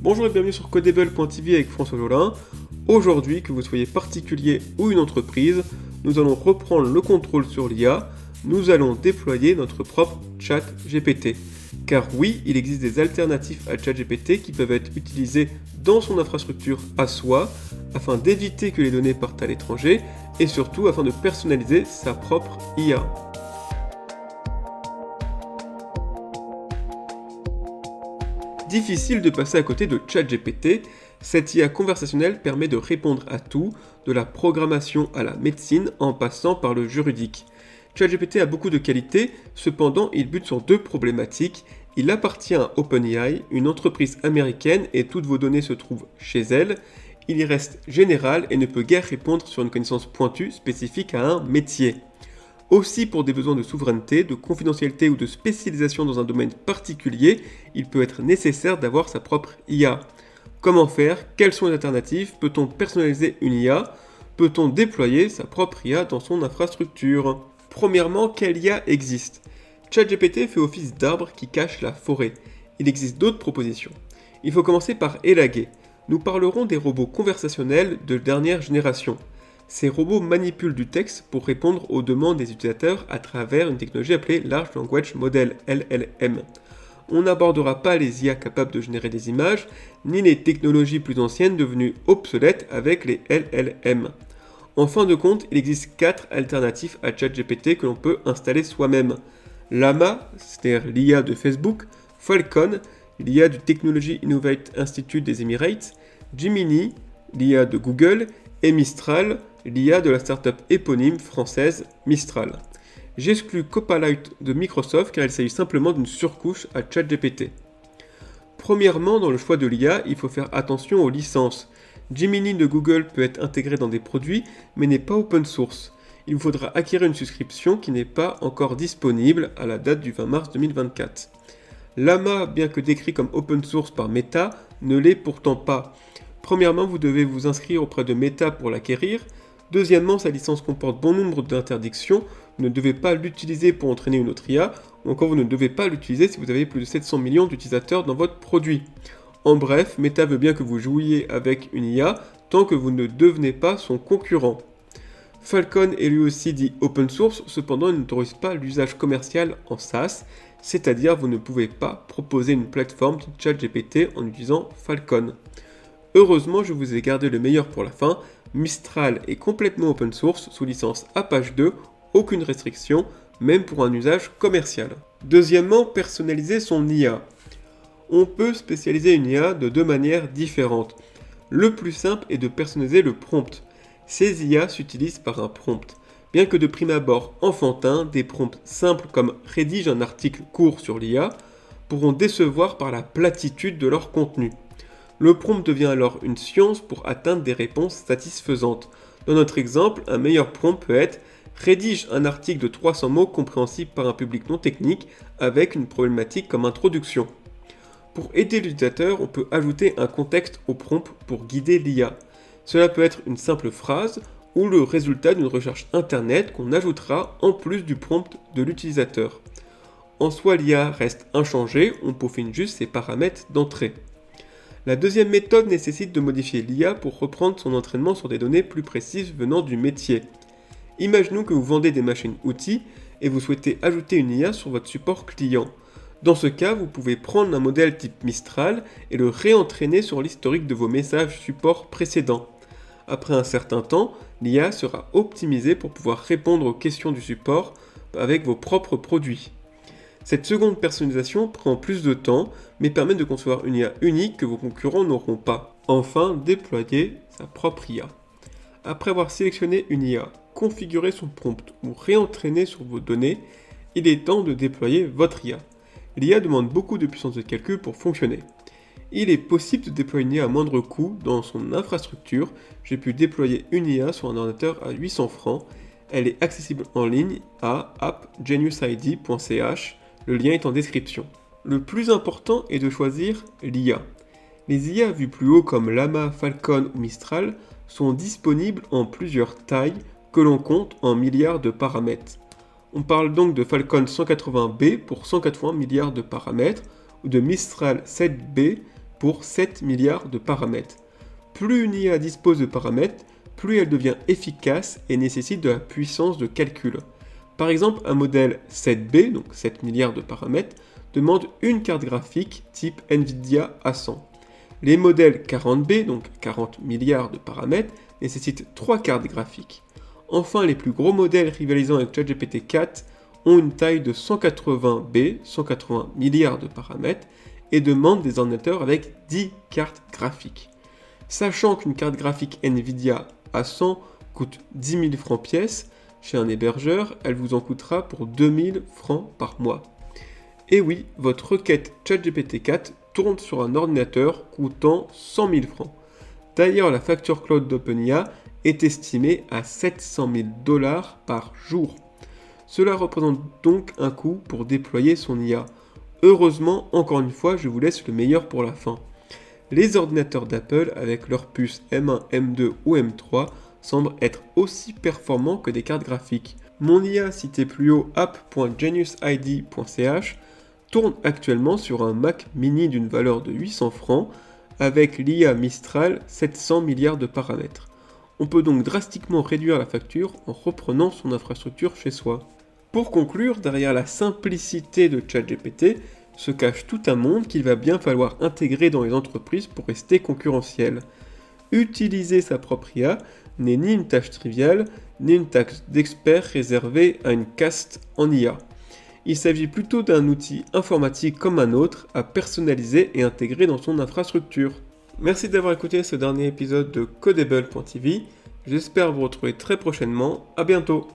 Bonjour et bienvenue sur Codable.tv avec François Jolin. Aujourd'hui, que vous soyez particulier ou une entreprise, nous allons reprendre le contrôle sur l'IA. Nous allons déployer notre propre chat GPT. Car oui, il existe des alternatives à ChatGPT qui peuvent être utilisées dans son infrastructure à soi, afin d'éviter que les données partent à l'étranger, et surtout afin de personnaliser sa propre IA. Difficile de passer à côté de ChatGPT, cette IA conversationnelle permet de répondre à tout, de la programmation à la médecine en passant par le juridique. ChatGPT a beaucoup de qualités, cependant il bute sur deux problématiques. Il appartient à OpenAI, une entreprise américaine, et toutes vos données se trouvent chez elle. Il y reste général et ne peut guère répondre sur une connaissance pointue spécifique à un métier. Aussi, pour des besoins de souveraineté, de confidentialité ou de spécialisation dans un domaine particulier, il peut être nécessaire d'avoir sa propre IA. Comment faire? Quelles sont les alternatives? Peut-on personnaliser une IA? Peut-on déployer sa propre IA dans son infrastructure? Premièrement, quelle IA existe? ChatGPT fait office d'arbre qui cache la forêt. Il existe d'autres propositions. Il faut commencer par élaguer. Nous parlerons des robots conversationnels de dernière génération. Ces robots manipulent du texte pour répondre aux demandes des utilisateurs à travers une technologie appelée Large Language Model, LLM. On n'abordera pas les IA capables de générer des images, ni les technologies plus anciennes devenues obsolètes avec les LLM. En fin de compte, il existe 4 alternatives à ChatGPT que l'on peut installer soi-même. Llama, c'est-à-dire l'IA de Facebook, Falcon, l'IA du Technology Innovate Institute des Emirates, Gemini, l'IA de Google, et Mistral, l'IA de la startup éponyme française Mistral. J'exclus Copilot de Microsoft car il s'agit simplement d'une surcouche à ChatGPT. Premièrement, dans le choix de l'IA, il faut faire attention aux licences. Gemini de Google peut être intégré dans des produits, mais n'est pas open source. Il vous faudra acquérir une souscription qui n'est pas encore disponible à la date du 20 mars 2024. Llama, bien que décrit comme open source par Meta, ne l'est pourtant pas. Premièrement, vous devez vous inscrire auprès de Meta pour l'acquérir. Deuxièmement, sa licence comporte bon nombre d'interdictions. Vous ne devez pas l'utiliser pour entraîner une autre IA, ou encore vous ne devez pas l'utiliser si vous avez plus de 700 millions d'utilisateurs dans votre produit. En bref, Meta veut bien que vous jouiez avec une IA tant que vous ne devenez pas son concurrent. Falcon est lui aussi dit open source, cependant il n'autorise pas l'usage commercial en SaaS, c'est-à-dire vous ne pouvez pas proposer une plateforme de ChatGPT en utilisant Falcon. Heureusement, je vous ai gardé le meilleur pour la fin. Mistral est complètement open source sous licence Apache 2, aucune restriction, même pour un usage commercial. Deuxièmement, personnaliser son IA. On peut spécialiser une IA de deux manières différentes. Le plus simple est de personnaliser le prompt. Ces IA s'utilisent par un prompt. Bien que de prime abord enfantin, des prompts simples comme « rédige un article court sur l'IA » pourront décevoir par la platitude de leur contenu. Le prompt devient alors une science pour atteindre des réponses satisfaisantes. Dans notre exemple, un meilleur prompt peut être « rédige un article de 300 mots compréhensible par un public non technique avec une problématique comme introduction ». Pour aider l'utilisateur, on peut ajouter un contexte au prompt pour guider l'IA. Cela peut être une simple phrase ou le résultat d'une recherche internet qu'on ajoutera en plus du prompt de l'utilisateur. En soi, l'IA reste inchangée, on peaufine juste ses paramètres d'entrée. La deuxième méthode nécessite de modifier l'IA pour reprendre son entraînement sur des données plus précises venant du métier. Imaginons que vous vendez des machines-outils et vous souhaitez ajouter une IA sur votre support client. Dans ce cas, vous pouvez prendre un modèle type Mistral et le réentraîner sur l'historique de vos messages support précédents. Après un certain temps, l'IA sera optimisée pour pouvoir répondre aux questions du support avec vos propres produits. Cette seconde personnalisation prend plus de temps, mais permet de concevoir une IA unique que vos concurrents n'auront pas. Enfin, déployer sa propre IA. Après avoir sélectionné une IA, configuré son prompt ou réentraîné sur vos données, il est temps de déployer votre IA. L'IA demande beaucoup de puissance de calcul pour fonctionner. Il est possible de déployer une IA à moindre coût dans son infrastructure. J'ai pu déployer une IA sur un ordinateur à 800 francs. Elle est accessible en ligne à appgeniusid.ch. Le lien est en description. Le plus important est de choisir l'IA. Les IA vues plus haut comme Llama, Falcon ou Mistral sont disponibles en plusieurs tailles que l'on compte en milliards de paramètres. On parle donc de Falcon 180B pour 180 milliards de paramètres ou de Mistral 7B pour 7 milliards de paramètres. Plus une IA dispose de paramètres, plus elle devient efficace et nécessite de la puissance de calcul. Par exemple, un modèle 7B, donc 7 milliards de paramètres, demande une carte graphique type Nvidia A100. Les modèles 40B, donc 40 milliards de paramètres, nécessitent 3 cartes graphiques. Enfin, les plus gros modèles rivalisant avec ChatGPT 4 ont une taille de 180B, 180 milliards de paramètres, et demandent des ordinateurs avec 10 cartes graphiques. Sachant qu'une carte graphique Nvidia A100 coûte 10 000 francs pièce, chez un hébergeur, elle vous en coûtera pour 2 000 francs par mois. Et oui, votre requête ChatGPT 4 tourne sur un ordinateur coûtant 100 000 francs. D'ailleurs, la facture cloud d'OpenIA est estimée à 700 000 $ par jour. Cela représente donc un coût pour déployer son IA. Heureusement, encore une fois, je vous laisse le meilleur pour la fin. Les ordinateurs d'Apple avec leurs puces M1, M2 ou M3 semblent être aussi performants que des cartes graphiques. Mon IA cité plus haut app.geniusid.ch tourne actuellement sur un Mac mini d'une valeur de 800 francs avec l'IA Mistral 700 milliards de paramètres. On peut donc drastiquement réduire la facture en reprenant son infrastructure chez soi. Pour conclure, derrière la simplicité de ChatGPT se cache tout un monde qu'il va bien falloir intégrer dans les entreprises pour rester concurrentiel. Utiliser sa propre IA n'est ni une tâche triviale, ni une tâche d'expert réservée à une caste en IA. Il s'agit plutôt d'un outil informatique comme un autre à personnaliser et intégrer dans son infrastructure. Merci d'avoir écouté ce dernier épisode de Codable.tv. J'espère vous retrouver très prochainement. À bientôt.